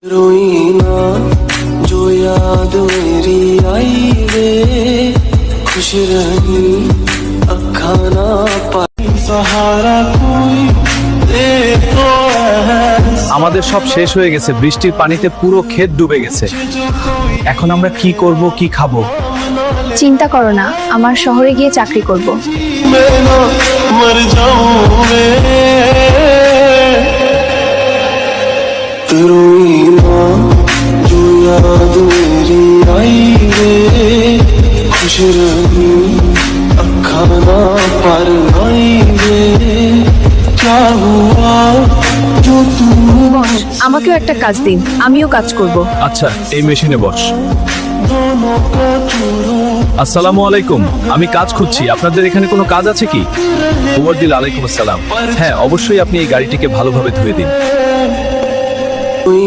रोई ना जो याद मेरी आई रे खुश रही अखा ना पाई सहारा कोई दे तो আমাদের সব শেষ হয়ে গেছে, বৃষ্টির পানিতে পুরো ক্ষেত ডুবে গেছে। এখন আমরা কি করব, কি খাবো? চিন্তা করো না, আমার শহরে গিয়ে চাকরি করব। मैं ना मर जाऊं मैं रोई ना जो याद मेरी आई रे खुश रही अखा ना पर आई रे क्या हुआ जो तू আমাকেও একটা কাজ দিন, আমিও কাজ করব। আচ্ছা, এই মেশিনে বস। दोनों का चूरो আসসালামু আলাইকুম, আমি কাজ খুঁজছি, আপনাদের এখানে কোনো কাজ আছে কি? ওমর দিল আলাইকুম আসসালাম। হ্যাঁ, অবশ্যই আপনি এই গাড়িটিকে ভালোভাবে ধুয়ে দিন। हुई